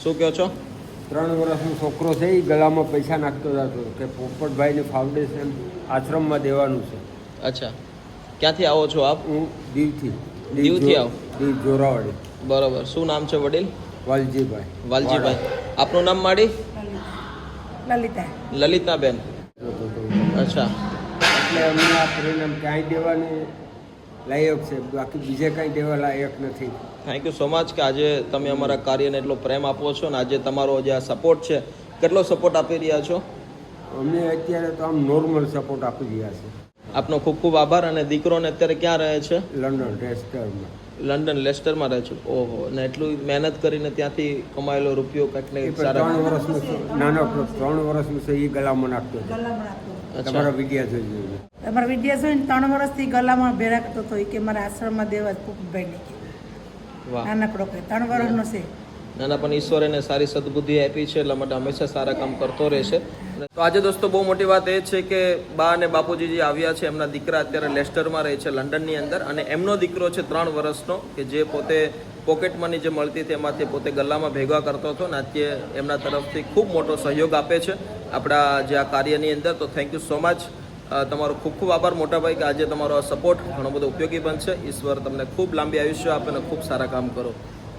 શું કહો છો? 3 વર્ષનો છોકરો છે, એ ગળામાં પૈસા નાખતો હતો કે પોપટભાઈની ફાઉન્ડેશન આશ્રમમાં દેવાનું છે. અચ્છા, ક્યાંથી આવો છો આપ? હું દીવથી આવો? દીવ જોરાવાડી. બરોબર. શું નામ છે વડીલ? વાલજીભાઈ. વાલજીભાઈ. આપનું નામ માડી? લલિતાબેન. અચ્છા, એટલે અમને આ પરિણામ ક્યાંય દેવાની લાયક છે, બાકી બીજે કાંઈ દેવા લાયક નથી. થેન્ક યુ સો મચ કે આજે તમે અમારા કાર્યને એટલો પ્રેમ આપો છો ને આજે તમારો જે આ સપોર્ટ છે, કેટલો સપોર્ટ આપી રહ્યા છો? અમે અત્યારે તો આમ નોર્મલ સપોર્ટ આપી રહ્યા છે. આપનો ખૂબ ખૂબ આભાર. અને દીકરોને અત્યારે ક્યાં રહે છે? લંડન રેસ્ટરમાં. લંડન લેસ્ટરમાં રહે છે. ઓહો, ને એટલું મહેનત કરીને ત્યાંથી કમાયેલો રૂપિયો કંઈક ને કંઈક સારા 3 વર્ષનું છે, નાનો 3 વર્ષનું છે, એ ગળામાં નાખતો હતો. તમારા વિડીયા જોઈ જોઈએ. તમારા વિડીયા જોઈને 3 વર્ષથી ગલામાં ભેરા કરતો હતો કે મારા આશ્રમમાં દેવા પોપટભાઈને. વાહ, નાનકડો કે 3 વર્ષનો છે. નાના પણ ઈશ્વરે એને સારી સદબુદ્ધિ આપી છે, એટલા માટે હંમેશા સારા કામ કરતો રહેશે. તો આજે દોસ્તો બહુ મોટી વાત એ છે કે બા અને બાપુજી જે આવ્યા છે, એમના દીકરા અત્યારે લેસ્ટરમાં રહે છે લંડનની અંદર, અને એમનો દીકરો છે 3 વર્ષનો કે જે પોતે પોકેટ મની જે મળતી હતી એમાંથી પોતે ગલ્લામાં ભેગા કરતો હતો ને અત્યારે એમના તરફથી ખૂબ મોટો સહયોગ આપે છે આપણા જે આ કાર્યની અંદર. તો થેન્ક યુ સો મચ. તમારો ખૂબ ખૂબ આભાર મોટાભાઈ કે આજે તમારો આ સપોર્ટ ઘણો બધો ઉપયોગી બનશે. ઈશ્વર તમને ખૂબ લાંબી આયુષ્ય આપે અને ખૂબ સારા કામ કરો.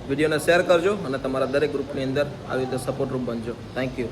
વિડીયોને શેર કરજો અને તમારા દરેક ગ્રુપની અંદર આવી રીતે સપોર્ટરૂપ બનજો. Thank you.